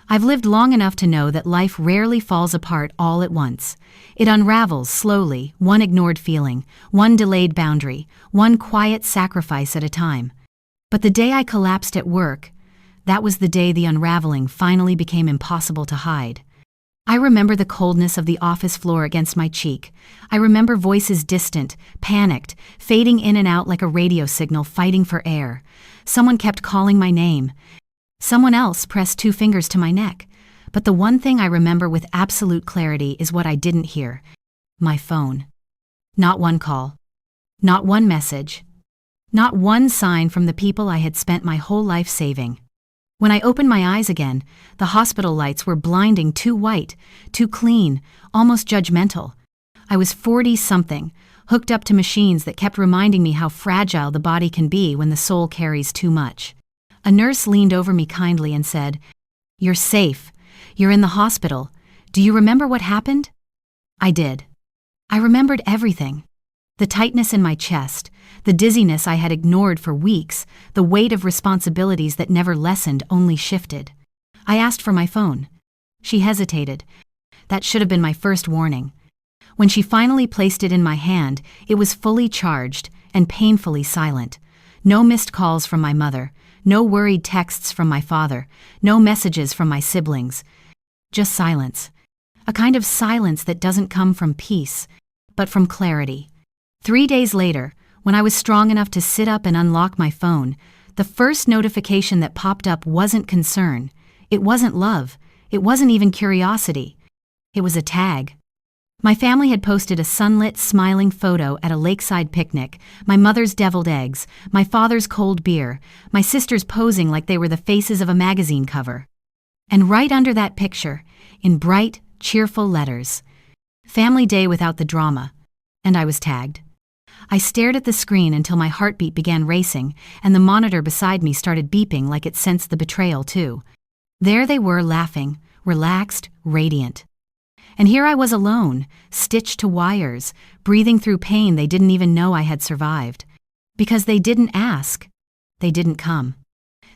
I've lived long enough to know that life rarely falls apart all at once. It unravels slowly, one ignored feeling, one delayed boundary, one quiet sacrifice at a time. But the day I collapsed at work, that was the day the unraveling finally became impossible to hide. I remember the coldness of the office floor against my cheek. I remember voices distant, panicked, fading in and out like a radio signal fighting for air. Someone kept calling my name. Someone else pressed 2 fingers to my neck. But the one thing I remember with absolute clarity is what I didn't hear. My phone. Not one call. Not one message. Not one sign from the people I had spent my whole life saving. When I opened my eyes again, the hospital lights were blinding, too white, too clean, almost judgmental. I was 40-something, hooked up to machines that kept reminding me how fragile the body can be when the soul carries too much. A nurse leaned over me kindly and said, "You're safe. You're in the hospital. Do you remember what happened?" I did. I remembered everything. The tightness in my chest, the dizziness I had ignored for weeks, the weight of responsibilities that never lessened, only shifted. I asked for my phone. She hesitated. That should have been my first warning. When she finally placed it in my hand, it was fully charged and painfully silent. No missed calls from my mother, no worried texts from my father, no messages from my siblings. Just silence. A kind of silence that doesn't come from peace, but from clarity. 3 days later, when I was strong enough to sit up and unlock my phone, the first notification that popped up wasn't concern. It wasn't love. It wasn't even curiosity. It was a tag. My family had posted a sunlit, smiling photo at a lakeside picnic, my mother's deviled eggs, my father's cold beer, my sisters posing like they were the faces of a magazine cover. And right under that picture, in bright, cheerful letters, "Family Day without the drama," and I was tagged. I stared at the screen until my heartbeat began racing, and the monitor beside me started beeping like it sensed the betrayal too. There they were, laughing, relaxed, radiant. And here I was alone, stitched to wires, breathing through pain they didn't even know I had survived. Because they didn't ask. They didn't come.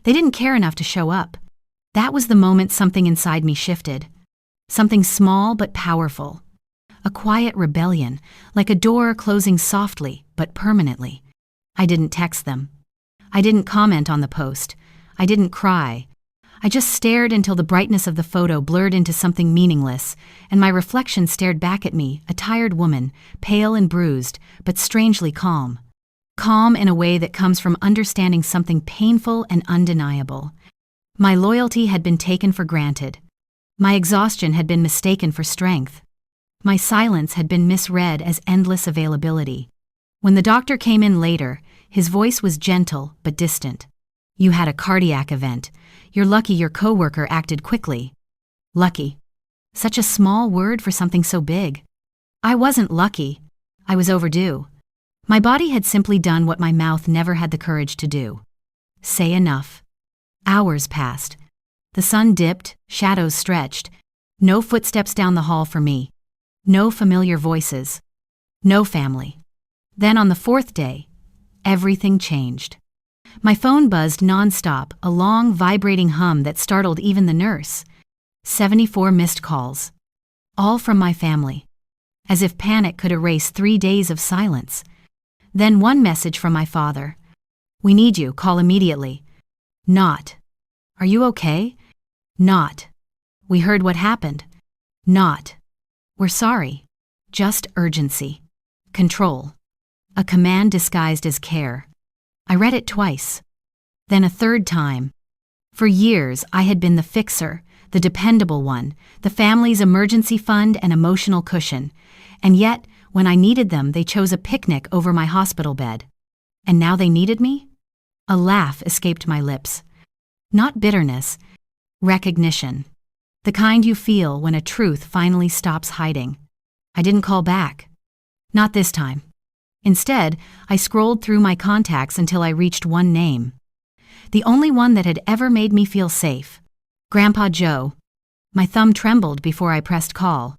They didn't care enough to show up. That was the moment something inside me shifted. Something small but powerful. A quiet rebellion, like a door closing softly but permanently. I didn't text them. I didn't comment on the post. I didn't cry. I just stared until the brightness of the photo blurred into something meaningless, and my reflection stared back at me, a tired woman, pale and bruised, but strangely calm. Calm in a way that comes from understanding something painful and undeniable. My loyalty had been taken for granted. My exhaustion had been mistaken for strength. My silence had been misread as endless availability. When the doctor came in later, his voice was gentle but distant. "You had a cardiac event. You're lucky your coworker acted quickly." Lucky. Such a small word for something so big. I wasn't lucky. I was overdue. My body had simply done what my mouth never had the courage to do. Say enough. Hours passed. The sun dipped, shadows stretched. No footsteps down the hall for me. No familiar voices. No family. Then on the 4th day, everything changed. My phone buzzed nonstop, a long, vibrating hum that startled even the nurse. 74 missed calls. All from my family. As if panic could erase 3 days of silence. Then one message from my father. "We need you, call immediately." Not. "Are you okay?" Not. "We heard what happened." Not. "We're sorry." Just urgency. Control. A command disguised as care. I read it twice. Then a 3rd time. For years, I had been the fixer, the dependable one, the family's emergency fund and emotional cushion. And yet, when I needed them, they chose a picnic over my hospital bed. And now they needed me? A laugh escaped my lips. Not bitterness. Recognition. The kind you feel when a truth finally stops hiding. I didn't call back. Not this time. Instead, I scrolled through my contacts until I reached one name. The only one that had ever made me feel safe. Grandpa Joe. My thumb trembled before I pressed call.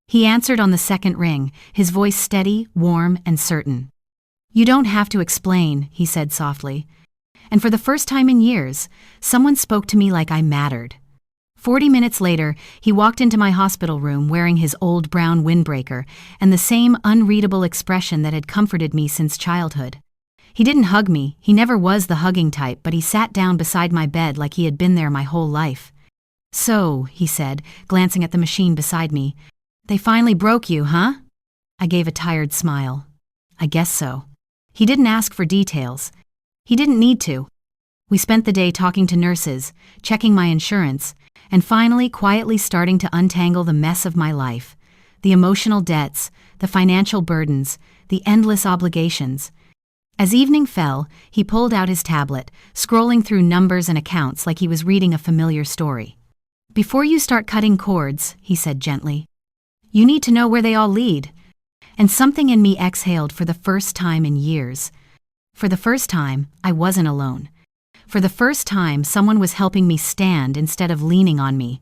He answered on the 2nd ring, his voice steady, warm, and certain. "You don't have to explain," he said softly. And for the first time in years, someone spoke to me like I mattered. 40 minutes later, he walked into my hospital room wearing his old brown windbreaker and the same unreadable expression that had comforted me since childhood. He didn't hug me, he never was the hugging type, but he sat down beside my bed like he had been there my whole life. "So," he said, glancing at the machine beside me, "they finally broke you, huh?" I gave a tired smile. "I guess so." He didn't ask for details. He didn't need to. We spent the day talking to nurses, checking my insurance, and finally quietly starting to untangle the mess of my life. The emotional debts, the financial burdens, the endless obligations. As evening fell, he pulled out his tablet, scrolling through numbers and accounts like he was reading a familiar story. "Before you start cutting cords," he said gently, "you need to know where they all lead." And something in me exhaled for the first time in years. For the first time, I wasn't alone. For the first time, someone was helping me stand instead of leaning on me.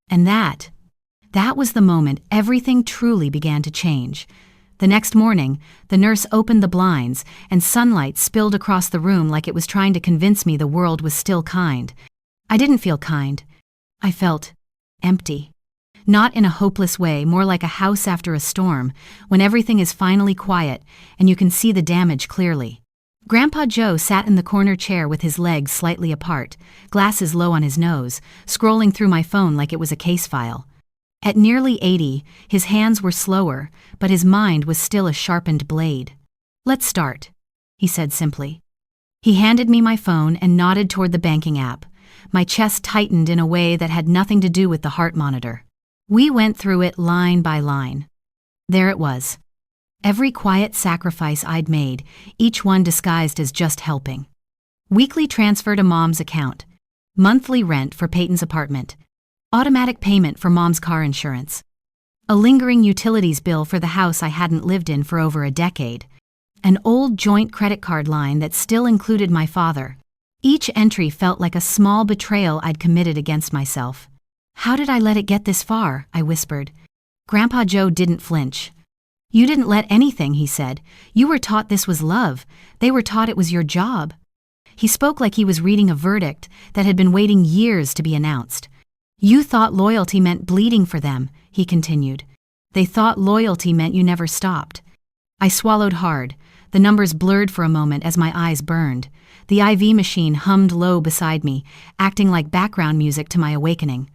And that was the moment everything truly began to change. The next morning, the nurse opened the blinds, and sunlight spilled across the room like it was trying to convince me the world was still kind. I didn't feel kind. I felt empty. Not in a hopeless way, more like a house after a storm, when everything is finally quiet and you can see the damage clearly. Grandpa Joe sat in the corner chair with his legs slightly apart, glasses low on his nose, scrolling through my phone like it was a case file. At nearly 80, his hands were slower, but his mind was still a sharpened blade. "Let's start," he said simply. He handed me my phone and nodded toward the banking app. My chest tightened in a way that had nothing to do with the heart monitor. We went through it line by line. There it was. Every quiet sacrifice I'd made, each one disguised as just helping. Weekly transfer to Mom's account. Monthly rent for Peyton's apartment. Automatic payment for Mom's car insurance. A lingering utilities bill for the house I hadn't lived in for over a decade. An old joint credit card line that still included my father. Each entry felt like a small betrayal I'd committed against myself. "How did I let it get this far?" I whispered. Grandpa Joe didn't flinch. "You didn't let anything," he said. "You were taught this was love. They were taught it was your job." He spoke like he was reading a verdict that had been waiting years to be announced. "You thought loyalty meant bleeding for them," he continued. "They thought loyalty meant you never stopped." I swallowed hard. The numbers blurred for a moment as my eyes burned. The IV machine hummed low beside me, acting like background music to my awakening.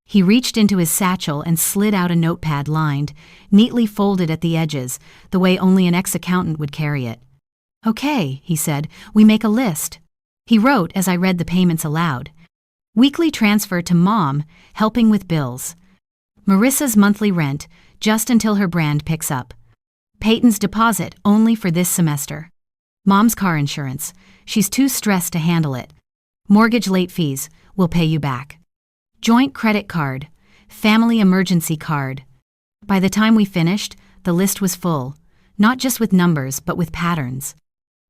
He reached into his satchel and slid out a notepad lined, neatly folded at the edges, the way only an ex-accountant would carry it. "Okay," he said, "we make a list." He wrote as I read the payments aloud. Weekly transfer to Mom, helping with bills. Marissa's monthly rent, just until her brand picks up. Peyton's deposit, only for this semester. Mom's car insurance. She's too stressed to handle it. Mortgage late fees. We'll pay you back. Joint credit card. Family emergency card. By the time we finished, the list was full, not just with numbers, but with patterns.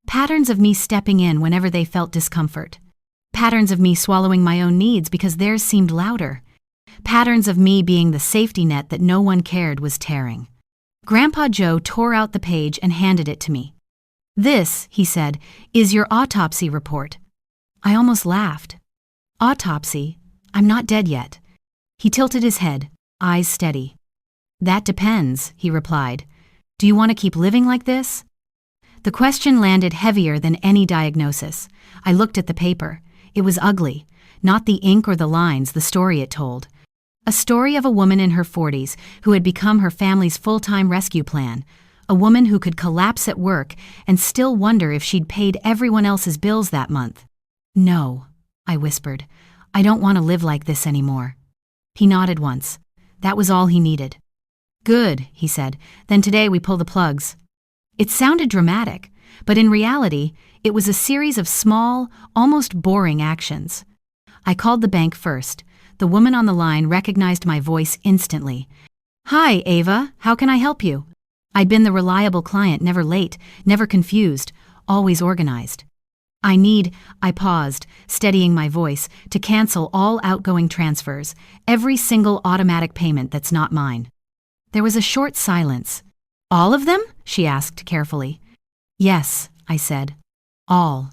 Patterns of me stepping in whenever they felt discomfort. Patterns of me swallowing my own needs because theirs seemed louder. Patterns of me being the safety net that no one cared was tearing. Grandpa Joe tore out the page and handed it to me. "This," he said, "is your autopsy report." I almost laughed. "Autopsy? I'm not dead yet." He tilted his head, eyes steady. "That depends," he replied. "Do you want to keep living like this?" The question landed heavier than any diagnosis. I looked at the paper. It was ugly. Not the ink or the lines, the story it told. A story of a woman in her 40s who had become her family's full-time rescue plan. A woman who could collapse at work and still wonder if she'd paid everyone else's bills that month. "No," I whispered. "I don't want to live like this anymore." He nodded once. That was all he needed. "Good," he said. "Then today we pull the plugs." It sounded dramatic, but in reality, it was a series of small, almost boring actions. I called the bank first. The woman on the line recognized my voice instantly. "Hi, Ava, how can I help you?" I'd been the reliable client, never late, never confused, always organized. I paused, steadying my voice, to cancel all outgoing transfers, every single automatic payment that's not mine. There was a short silence. "All of them?" she asked carefully. "Yes," I said. "All."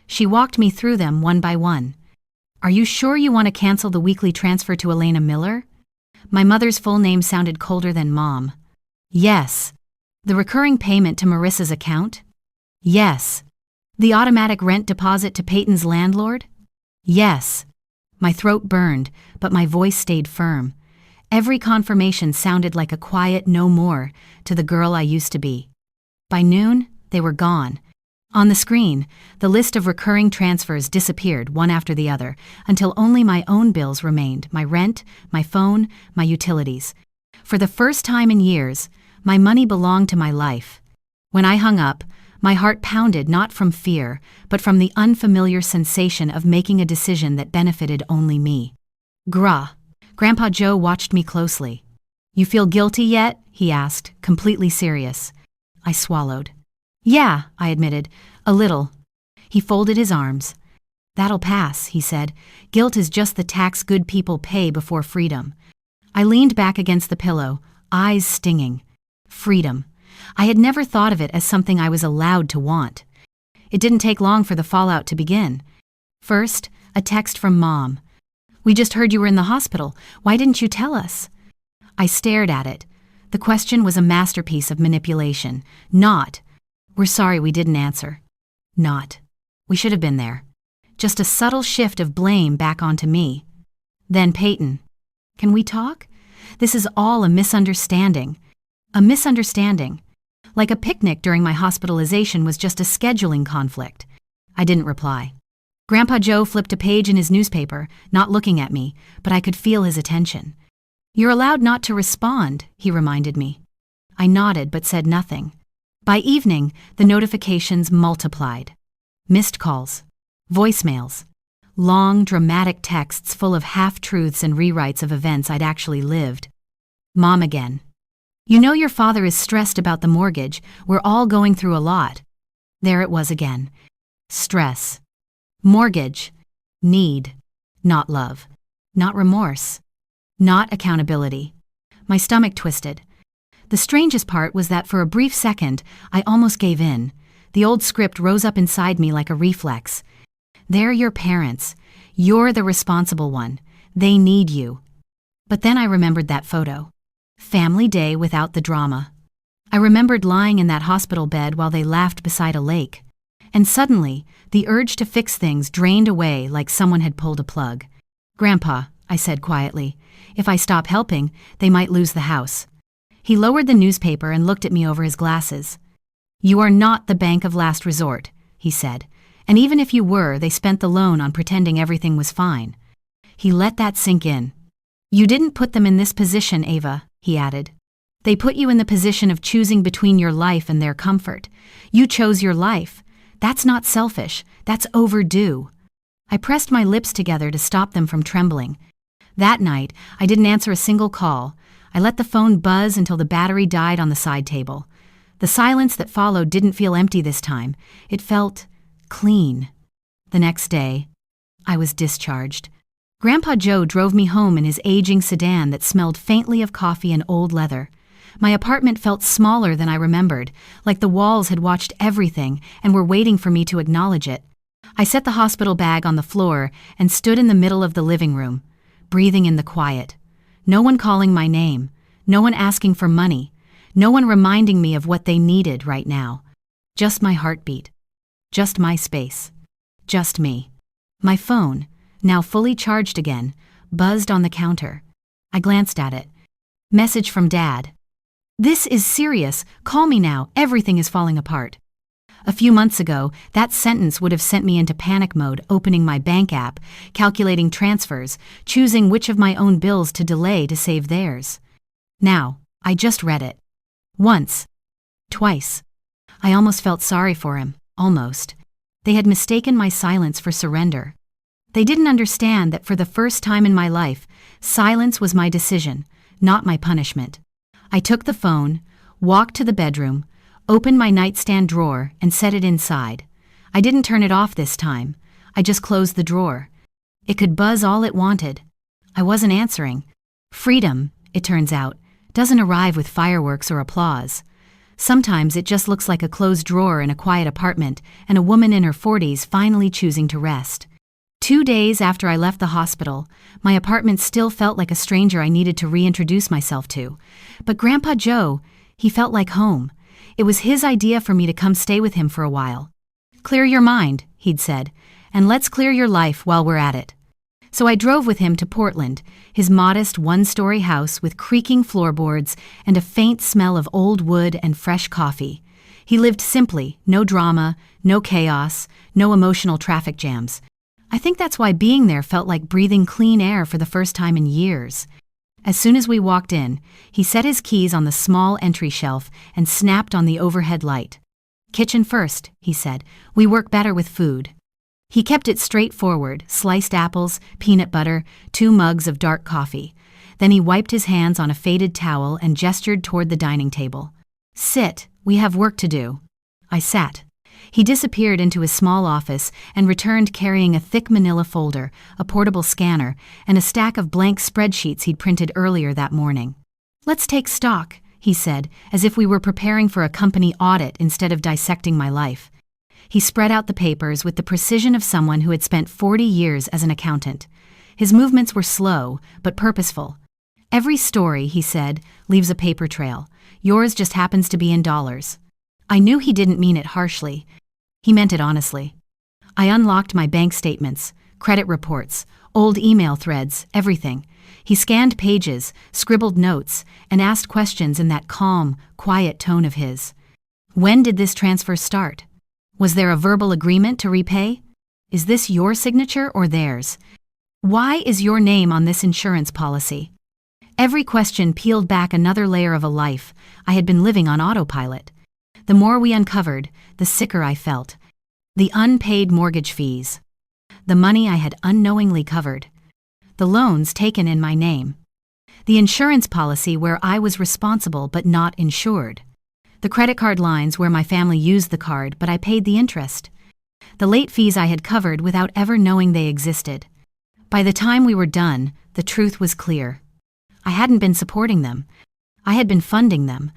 She walked me through them one by one. Are you sure you want to cancel the weekly transfer to Elena Miller? My mother's full name sounded colder than Mom. Yes. The recurring payment to Marissa's account? Yes. The automatic rent deposit to Peyton's landlord? Yes. My throat burned, but my voice stayed firm. Every confirmation sounded like a quiet no more to the girl I used to be. By noon, they were gone. On the screen, the list of recurring transfers disappeared one after the other until only my own bills remained, my rent, my phone, my utilities. For the first time in years, my money belonged to my life. When I hung up, my heart pounded not from fear, but from the unfamiliar sensation of making a decision that benefited only me. Grandpa Joe watched me closely. You feel guilty yet? He asked, completely serious. I swallowed. Yeah, I admitted, a little. He folded his arms. That'll pass, he said. Guilt is just the tax good people pay before freedom. I leaned back against the pillow, eyes stinging. Freedom. I had never thought of it as something I was allowed to want. It didn't take long for the fallout to begin. First, a text from Mom. We just heard you were in the hospital. Why didn't you tell us? I stared at it. The question was a masterpiece of manipulation. Not, we're sorry we didn't answer. Not, we should have been there. Just a subtle shift of blame back onto me. Then Peyton. Can we talk? This is all a misunderstanding. A misunderstanding. Like a picnic during my hospitalization was just a scheduling conflict. I didn't reply. Grandpa Joe flipped a page in his newspaper, not looking at me, but I could feel his attention. You're allowed not to respond, he reminded me. I nodded but said nothing. By evening, the notifications multiplied. Missed calls. Voicemails. Long, dramatic texts full of half-truths and rewrites of events I'd actually lived. Mom again. You know your father is stressed about the mortgage. We're all going through a lot. There it was again. Stress. Mortgage. Need. Not love. Not remorse. Not accountability. My stomach twisted. The strangest part was that for a brief second, I almost gave in. The old script rose up inside me like a reflex. They're your parents. You're the responsible one. They need you. But then I remembered that photo. Family day without the drama. I remembered lying in that hospital bed while they laughed beside a lake. And suddenly, the urge to fix things drained away like someone had pulled a plug. Grandpa, I said quietly, if I stop helping, they might lose the house. He lowered the newspaper and looked at me over his glasses. You are not the bank of last resort, he said. And even if you were, they spent the loan on pretending everything was fine. He let that sink in. You didn't put them in this position, Ava, he added. They put you in the position of choosing between your life and their comfort. You chose your life. That's not selfish. That's overdue. I pressed my lips together to stop them from trembling. That night, I didn't answer a single call. I let the phone buzz until the battery died on the side table. The silence that followed didn't feel empty this time. It felt clean. The next day, I was discharged. Grandpa Joe drove me home in his aging sedan that smelled faintly of coffee and old leather. My apartment felt smaller than I remembered, like the walls had watched everything and were waiting for me to acknowledge it. I set the hospital bag on the floor and stood in the middle of the living room, breathing in the quiet. No one calling my name, no one asking for money, no one reminding me of what they needed right now. Just my heartbeat. Just my space. Just me. My phone, now fully charged again, buzzed on the counter. I glanced at it. Message from Dad. This is serious. Call me now. Everything is falling apart. A few months ago, that sentence would have sent me into panic mode, opening my bank app, calculating transfers, choosing which of my own bills to delay to save theirs. Now, I just read it. Once. Twice. I almost felt sorry for him. Almost. They had mistaken my silence for surrender. They didn't understand that for the first time in my life, silence was my decision, not my punishment. I took the phone, walked to the bedroom, opened my nightstand drawer, and set it inside. I didn't turn it off this time. I just closed the drawer. It could buzz all it wanted. I wasn't answering. Freedom, it turns out, doesn't arrive with fireworks or applause. Sometimes it just looks like a closed drawer in a quiet apartment and a woman in her 40s finally choosing to rest. 2 days after I left the hospital, my apartment still felt like a stranger I needed to reintroduce myself to. But Grandpa Joe, he felt like home. It was his idea for me to come stay with him for a while. "Clear your mind," he'd said, "and let's clear your life while we're at it." So I drove with him to Portland, his modest one-story house with creaking floorboards and a faint smell of old wood and fresh coffee. He lived simply, no drama, no chaos, no emotional traffic jams. I think that's why being there felt like breathing clean air for the first time in years. As soon as we walked in, he set his keys on the small entry shelf and snapped on the overhead light. "Kitchen first," he said. "We work better with food." He kept it straightforward: sliced apples, peanut butter, 2 mugs of dark coffee. Then he wiped his hands on a faded towel and gestured toward the dining table. "Sit, we have work to do." I sat. He disappeared into his small office and returned carrying a thick manila folder, a portable scanner, and a stack of blank spreadsheets he'd printed earlier that morning. "Let's take stock," he said, as if we were preparing for a company audit instead of dissecting my life. He spread out the papers with the precision of someone who had spent 40 years as an accountant. His movements were slow, but purposeful. "Every story," he said, "leaves a paper trail. Yours just happens to be in dollars." I knew he didn't mean it harshly. He meant it honestly. I unlocked my bank statements, credit reports, old email threads, everything. He scanned pages, scribbled notes, and asked questions in that calm, quiet tone of his. "When did this transfer start? Was there a verbal agreement to repay? Is this your signature or theirs? Why is your name on this insurance policy?" Every question peeled back another layer of a life I had been living on autopilot. The more we uncovered, the sicker I felt. The unpaid mortgage fees. The money I had unknowingly covered. The loans taken in my name. The insurance policy where I was responsible but not insured. The credit card lines where my family used the card but I paid the interest. The late fees I had covered without ever knowing they existed. By the time we were done, the truth was clear. I hadn't been supporting them. I had been funding them.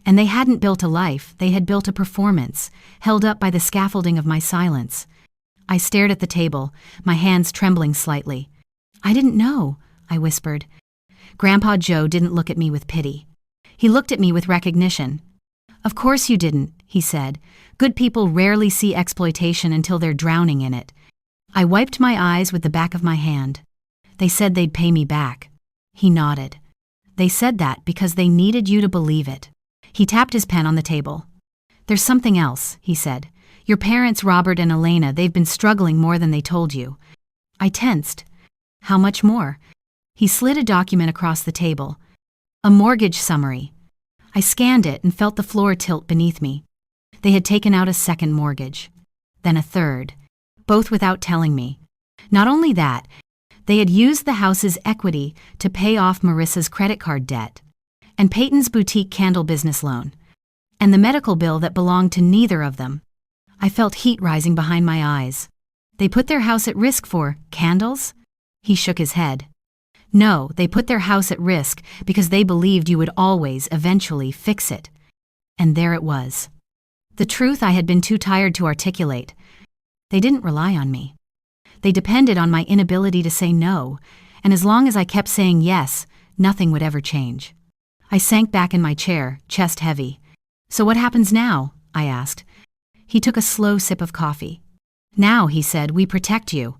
And they hadn't built a life, they had built a performance, held up by the scaffolding of my silence. I stared at the table, my hands trembling slightly. "I didn't know," I whispered. Grandpa Joe didn't look at me with pity. He looked at me with recognition. "Of course you didn't," he said. "Good people rarely see exploitation until they're drowning in it." I wiped my eyes with the back of my hand. "They said they'd pay me back." He nodded. "They said that because they needed you to believe it." He tapped his pen on the table. "There's something else," he said. "Your parents, Robert and Elena, they've been struggling more than they told you." I tensed. "How much more?" He slid a document across the table. "A mortgage summary." I scanned it and felt the floor tilt beneath me. They had taken out a second mortgage. Then a third. Both without telling me. Not only that, they had used the house's equity to pay off Marissa's credit card debt. And Peyton's boutique candle business loan, and the medical bill that belonged to neither of them. I felt heat rising behind my eyes. They put their house at risk for candles? He shook his head. No, they put their house at risk because they believed you would always, eventually, fix it. And there it was. The truth I had been too tired to articulate. They didn't rely on me. They depended on my inability to say no, and as long as I kept saying yes, nothing would ever change. I sank back in my chair, chest heavy. "So what happens now?" I asked. He took a slow sip of coffee. "Now," he said, "we protect you."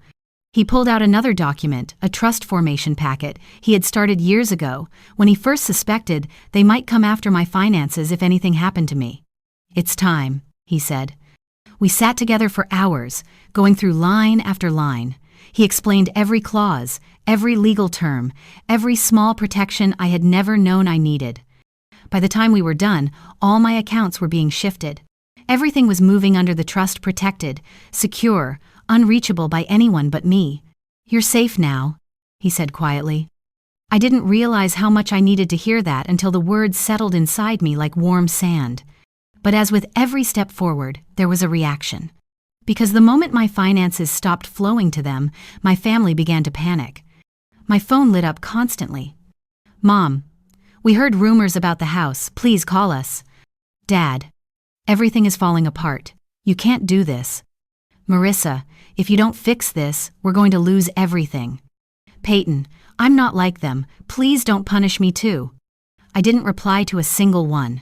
He pulled out another document, a trust formation packet he had started years ago, when he first suspected they might come after my finances if anything happened to me. "It's time," he said. We sat together for hours, going through line after line. He explained every clause, every legal term, every small protection I had never known I needed. By the time we were done, all my accounts were being shifted. Everything was moving under the trust, protected, secure, unreachable by anyone but me. "You're safe now," he said quietly. I didn't realize how much I needed to hear that until the words settled inside me like warm sand. But as with every step forward, there was a reaction. Because the moment my finances stopped flowing to them, my family began to panic. My phone lit up constantly. "Mom, we heard rumors about the house. Please call us." "Dad, everything is falling apart. You can't do this." Marissa, if you don't fix this, we're going to lose everything. Peyton, I'm not like them. Please don't punish me too. I didn't reply to a single one.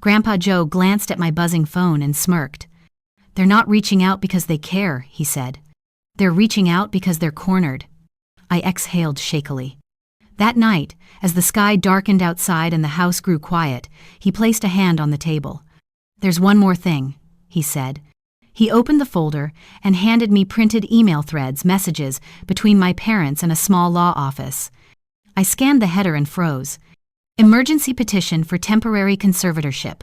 Grandpa Joe glanced at my buzzing phone and smirked. They're not reaching out because they care, he said. They're reaching out because they're cornered. I exhaled shakily. That night, as the sky darkened outside and the house grew quiet, he placed a hand on the table. There's one more thing, he said. He opened the folder and handed me printed email threads, messages between my parents and a small law office. I scanned the header and froze. Emergency petition for temporary conservatorship.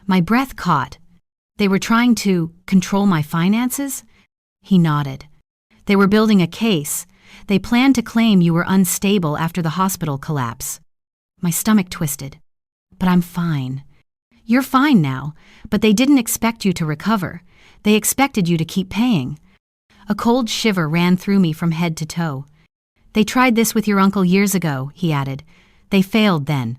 My breath caught. They were trying to control my finances? He nodded. They were building a case. They planned to claim you were unstable after the hospital collapse. My stomach twisted. But I'm fine. You're fine now, but they didn't expect you to recover. They expected you to keep paying. A cold shiver ran through me from head to toe. They tried this with your uncle years ago, he added. They failed then.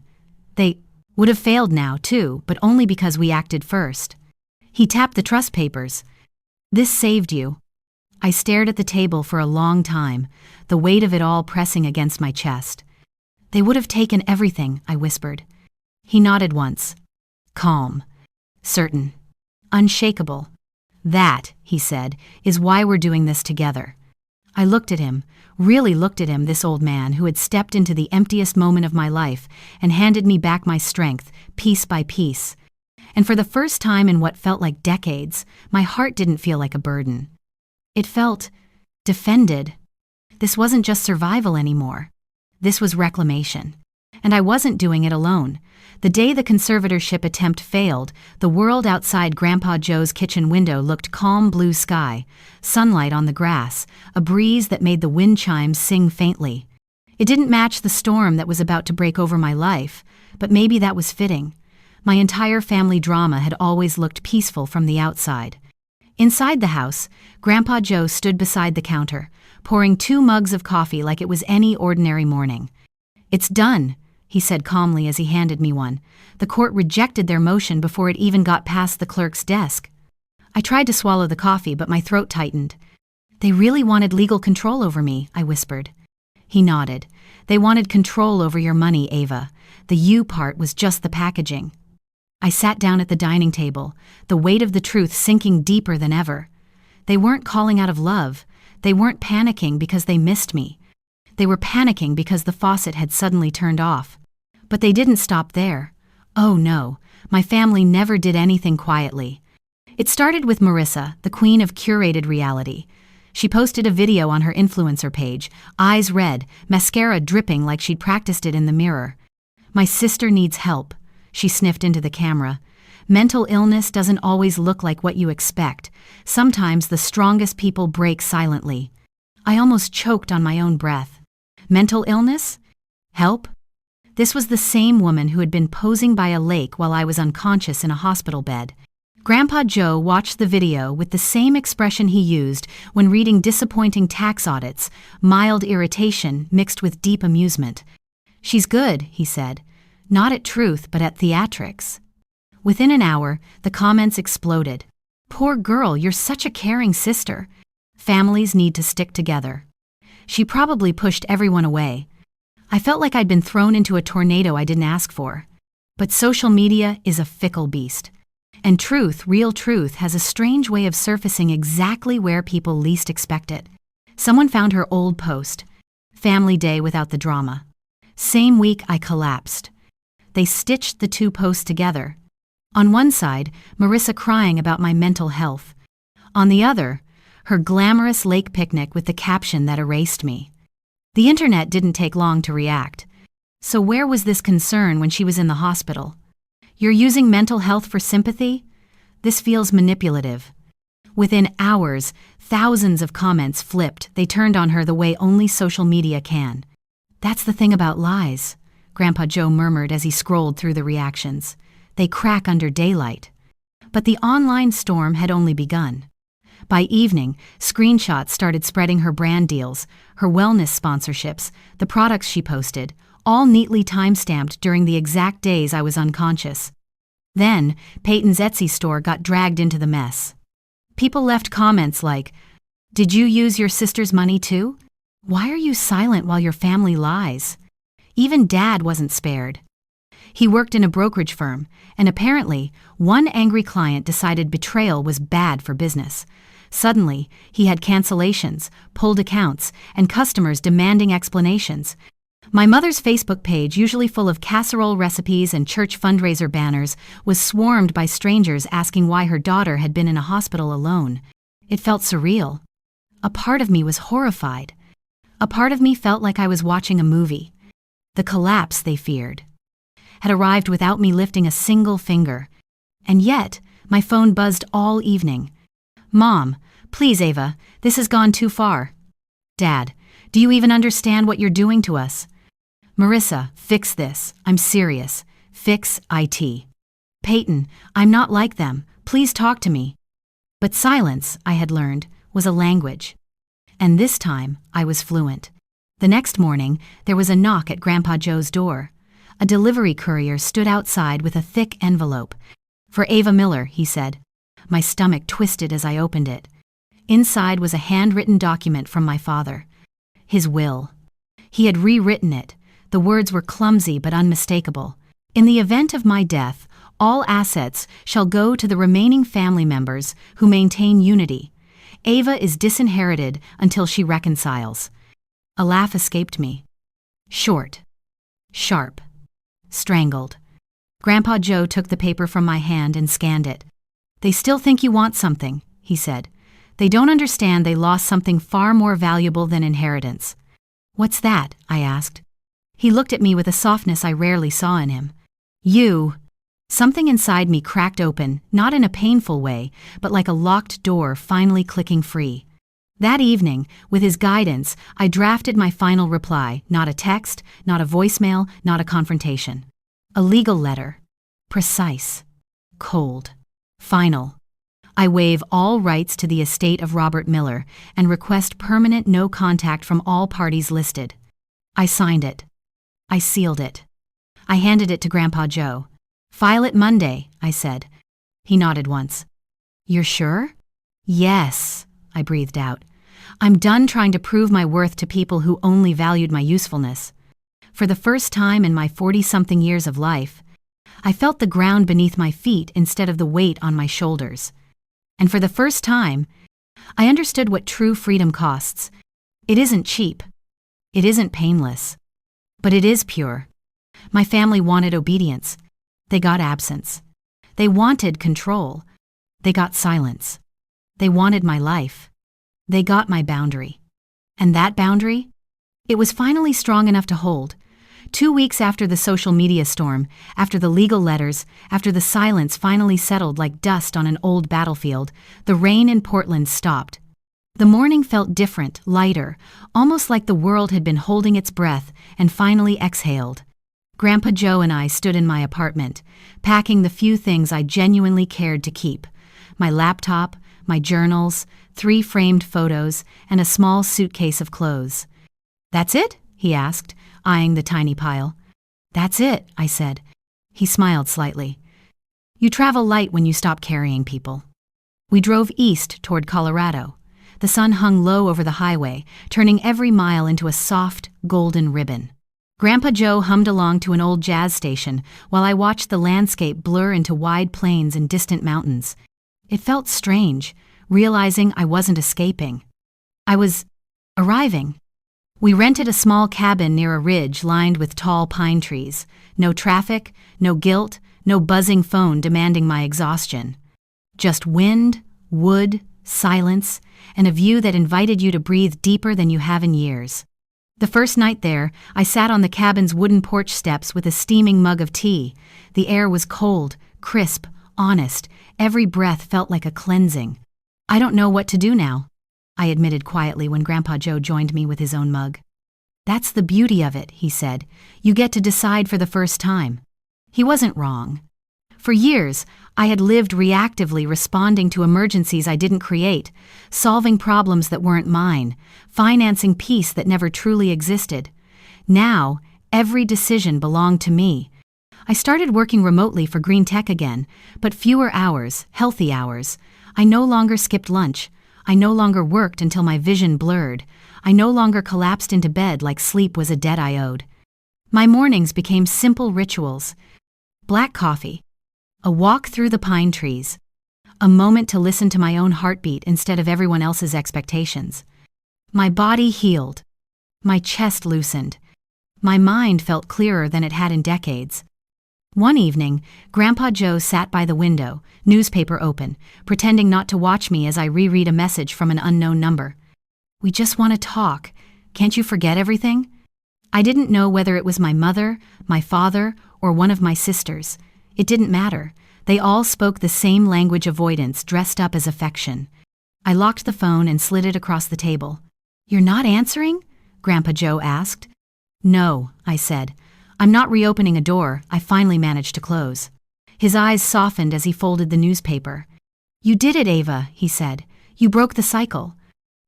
They would have failed now, too, but only because we acted first. He tapped the trust papers. This saved you. I stared at the table for a long time, the weight of it all pressing against my chest. They would have taken everything, I whispered. He nodded once. Calm. Certain. Unshakable. That, he said, is why we're doing this together. I looked at him, really looked at him, this old man who had stepped into the emptiest moment of my life and handed me back my strength, piece by piece. And for the first time in what felt like decades, my heart didn't feel like a burden. It felt defended. This wasn't just survival anymore. This was reclamation. And I wasn't doing it alone. The day the conservatorship attempt failed, the world outside Grandpa Joe's kitchen window looked calm blue sky, sunlight on the grass, a breeze that made the wind chimes sing faintly. It didn't match the storm that was about to break over my life, but maybe that was fitting. My entire family drama had always looked peaceful from the outside. Inside the house, Grandpa Joe stood beside the counter, pouring 2 mugs of coffee like it was any ordinary morning. It's done, he said calmly as he handed me one. The court rejected their motion before it even got past the clerk's desk. I tried to swallow the coffee, but my throat tightened. They really wanted legal control over me, I whispered. He nodded. They wanted control over your money, Ava. The you part was just the packaging. I sat down at the dining table, the weight of the truth sinking deeper than ever. They weren't calling out of love. They weren't panicking because they missed me. They were panicking because the faucet had suddenly turned off. But they didn't stop there. Oh no, my family never did anything quietly. It started with Marissa, the queen of curated reality. She posted a video on her influencer page, eyes red, mascara dripping like she'd practiced it in the mirror. My sister needs help, she sniffed into the camera. Mental illness doesn't always look like what you expect. Sometimes the strongest people break silently. I almost choked on my own breath. Mental illness? Help? This was the same woman who had been posing by a lake while I was unconscious in a hospital bed. Grandpa Joe watched the video with the same expression he used when reading disappointing tax audits, mild irritation mixed with deep amusement. She's good, he said. Not at truth, but at theatrics. Within an hour, the comments exploded. Poor girl, you're such a caring sister. Families need to stick together. She probably pushed everyone away. I felt like I'd been thrown into a tornado I didn't ask for. But social media is a fickle beast. And truth, real truth, has a strange way of surfacing exactly where people least expect it. Someone found her old post. Family day without the drama. Same week I collapsed. They stitched the 2 posts together. On one side, Marissa crying about my mental health. On the other, her glamorous lake picnic with the caption that erased me. The internet didn't take long to react. So where was this concern when she was in the hospital? You're using mental health for sympathy? This feels manipulative. Within hours, thousands of comments flipped. They turned on her the way only social media can. That's the thing about lies, Grandpa Joe murmured as he scrolled through the reactions. They crack under daylight. But the online storm had only begun. By evening, screenshots started spreading her brand deals, her wellness sponsorships, the products she posted, all neatly time-stamped during the exact days I was unconscious. Then, Peyton's Etsy store got dragged into the mess. People left comments like, "Did you use your sister's money too? Why are you silent while your family lies?" Even Dad wasn't spared. He worked in a brokerage firm, and apparently, one angry client decided betrayal was bad for business. Suddenly, he had cancellations, pulled accounts, and customers demanding explanations. My mother's Facebook page, usually full of casserole recipes and church fundraiser banners, was swarmed by strangers asking why her daughter had been in a hospital alone. It felt surreal. A part of me was horrified. A part of me felt like I was watching a movie. The collapse they feared had arrived without me lifting a single finger. And yet, my phone buzzed all evening. "Mom, please Ava, this has gone too far." "Dad, do you even understand what you're doing to us?" "Marissa, fix this. I'm serious. Fix IT." "Peyton, I'm not like them. Please talk to me." But silence, I had learned, was a language. And this time, I was fluent. The next morning, there was a knock at Grandpa Joe's door. A delivery courier stood outside with a thick envelope. "For Ava Miller," he said. My stomach twisted as I opened it. Inside was a handwritten document from my father. His will. He had rewritten it. The words were clumsy but unmistakable. "In the event of my death, all assets shall go to the remaining family members who maintain unity. Ava is disinherited until she reconciles." A laugh escaped me. Short. Sharp. Strangled. Grandpa Joe took the paper from my hand and scanned it. "They still think you want something," he said. "They don't understand they lost something far more valuable than inheritance." "What's that?" I asked. He looked at me with a softness I rarely saw in him. "You." Something inside me cracked open, not in a painful way, but like a locked door finally clicking free. That evening, with his guidance, I drafted my final reply, not a text, not a voicemail, not a confrontation. A legal letter. Precise. Cold. Final. I waive all rights to the estate of Robert Miller and request permanent no contact from all parties listed. I signed it. I sealed it. I handed it to Grandpa Joe. "File it Monday," I said. He nodded once. "You're sure?" "Yes," I breathed out. "I'm done trying to prove my worth to people who only valued my usefulness." For the first time in my 40-something years of life, I felt the ground beneath my feet instead of the weight on my shoulders. And for the first time, I understood what true freedom costs. It isn't cheap. It isn't painless. But it is pure. My family wanted obedience. They got absence. They wanted control. They got silence. They wanted my life. They got my boundary. And that boundary? It was finally strong enough to hold. 2 weeks after the social media storm, after the legal letters, after the silence finally settled like dust on an old battlefield, the rain in Portland stopped. The morning felt different, lighter, almost like the world had been holding its breath and finally exhaled. Grandpa Joe and I stood in my apartment, packing the few things I genuinely cared to keep. My laptop, my journals, 3 framed photos, and a small suitcase of clothes. "That's it?" he asked, eyeing the tiny pile. "That's it," I said. He smiled slightly. "You travel light when you stop carrying people." We drove east toward Colorado. The sun hung low over the highway, turning every mile into a soft, golden ribbon. Grandpa Joe hummed along to an old jazz station while I watched the landscape blur into wide plains and distant mountains. It felt strange, realizing I wasn't escaping. I was arriving. We rented a small cabin near a ridge lined with tall pine trees. No traffic, no guilt, no buzzing phone demanding my exhaustion. Just wind, wood, silence, and a view that invited you to breathe deeper than you have in years. The first night there, I sat on the cabin's wooden porch steps with a steaming mug of tea. The air was cold, crisp, honest. Every breath felt like a cleansing. "I don't know what to do now," I admitted quietly when Grandpa Joe joined me with his own mug. "That's the beauty of it," he said. "You get to decide for the first time." He wasn't wrong. For years, I had lived reactively, responding to emergencies I didn't create, solving problems that weren't mine, financing peace that never truly existed. Now, every decision belonged to me. I started working remotely for green tech again, but fewer hours, healthy hours. I no longer skipped lunch. I no longer worked until my vision blurred. I no longer collapsed into bed like sleep was a debt I owed. My mornings became simple rituals. Black coffee. A walk through the pine trees. A moment to listen to my own heartbeat instead of everyone else's expectations. My body healed. My chest loosened. My mind felt clearer than it had in decades. One evening, Grandpa Joe sat by the window, newspaper open, pretending not to watch me as I reread a message from an unknown number. "We just want to talk. Can't you forget everything?" I didn't know whether it was my mother, my father, or one of my sisters. It didn't matter. They all spoke the same language avoidance dressed up as affection. I locked the phone and slid it across the table. "You're not answering?" Grandpa Joe asked. "No," I said. "I'm not reopening a door I finally managed to close." His eyes softened as he folded the newspaper. "You did it, Ava," he said. "You broke the cycle."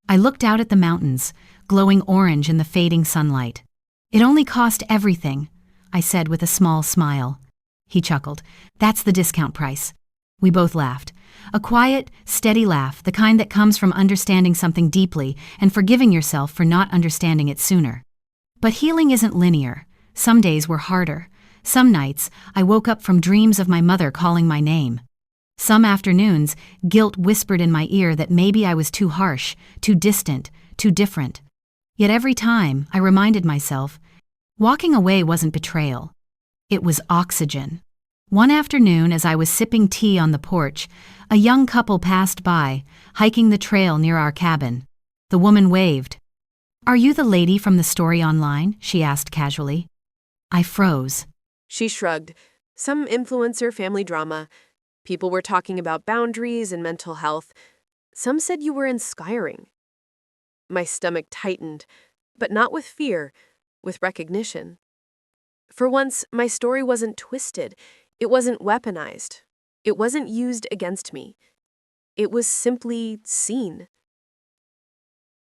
I looked out at the mountains, glowing orange in the fading sunlight. "It only cost everything," I said with a small smile. He chuckled. "That's the discount price." We both laughed. A quiet, steady laugh, the kind that comes from understanding something deeply and forgiving yourself for not understanding it sooner. But healing isn't linear. Some days were harder. Some nights, I woke up from dreams of my mother calling my name. Some afternoons, guilt whispered in my ear that maybe I was too harsh, too distant, too different. Yet every time, I reminded myself, walking away wasn't betrayal. It was oxygen. One afternoon, as I was sipping tea on the porch, a young couple passed by, hiking the trail near our cabin. The woman waved. "Are you the lady from the story online?" she asked casually. I froze. She shrugged. "Some influencer family drama. People were talking about boundaries and mental health. Some said you were inspiring." My stomach tightened, but not with fear, with recognition. For once, my story wasn't twisted. It wasn't weaponized. It wasn't used against me. It was simply seen.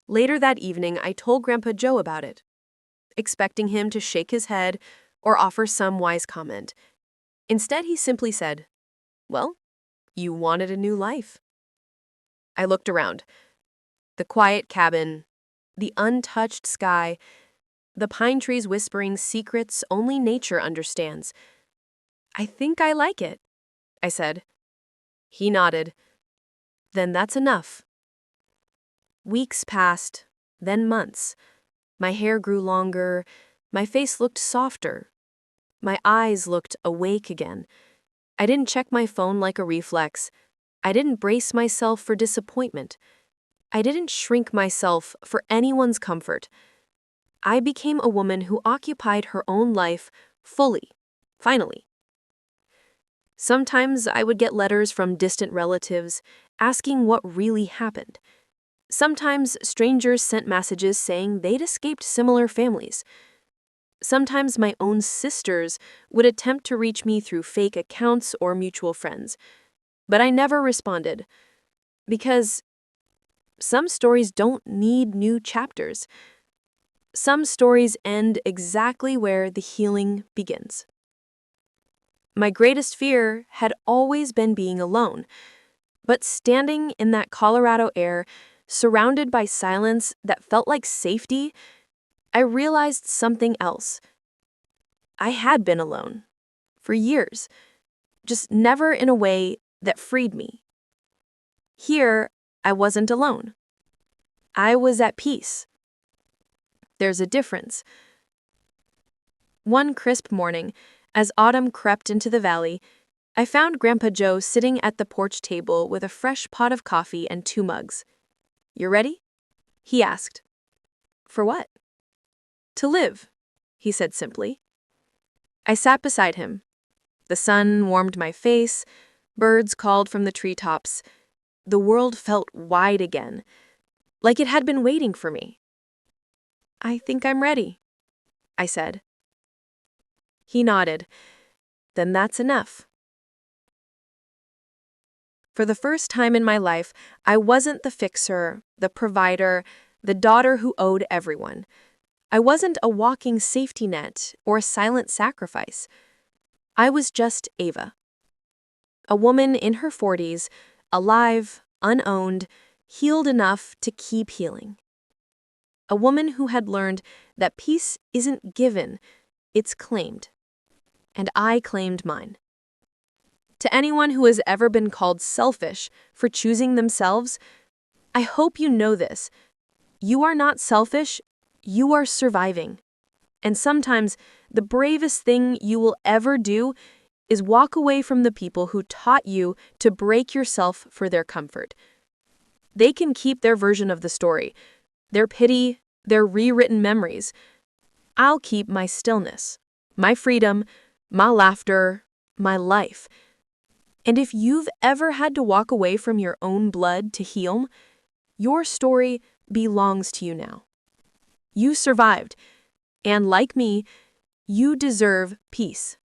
Later that evening, I told Grandpa Joe about it, expecting him to shake his head or offer some wise comment. Instead, he simply said, "Well, you wanted a new life." I looked around. The quiet cabin, the untouched sky, the pine trees whispering secrets only nature understands. "I think I like it," I said. He nodded. "Then that's enough." Weeks passed, then months. My hair grew longer, my face looked softer. My eyes looked awake again. I didn't check my phone like a reflex. I didn't brace myself for disappointment. I didn't shrink myself for anyone's comfort. I became a woman who occupied her own life fully, finally. Sometimes I would get letters from distant relatives asking what really happened. Sometimes strangers sent messages saying they'd escaped similar families. Sometimes my own sisters would attempt to reach me through fake accounts or mutual friends. But I never responded. Because some stories don't need new chapters. Some stories end exactly where the healing begins. My greatest fear had always been being alone. But standing in that Colorado air, surrounded by silence that felt like safety, I realized something else. I had been alone. For years. Just never in a way that freed me. Here, I wasn't alone. I was at peace. There's a difference. One crisp morning, as autumn crept into the valley, I found Grandpa Joe sitting at the porch table with a fresh pot of coffee and 2 mugs. "You ready?" he asked. "For what?" "To live," he said simply. I sat beside him. The sun warmed my face, birds called from the treetops. The world felt wide again, like it had been waiting for me. "I think I'm ready," I said. He nodded. "Then that's enough." For the first time in my life, I wasn't the fixer, the provider, the daughter who owed everyone. I wasn't a walking safety net or a silent sacrifice. I was just Ava. A woman in her 40s, alive, unowned, healed enough to keep healing. A woman who had learned that peace isn't given, it's claimed. And I claimed mine. To anyone who has ever been called selfish for choosing themselves, I hope you know this. You are not selfish, you are surviving. And sometimes the bravest thing you will ever do is walk away from the people who taught you to break yourself for their comfort. They can keep their version of the story, their pity, their rewritten memories. I'll keep my stillness, my freedom, my laughter, my life. And if you've ever had to walk away from your own blood to heal, your story belongs to you now. You survived, and like me, you deserve peace.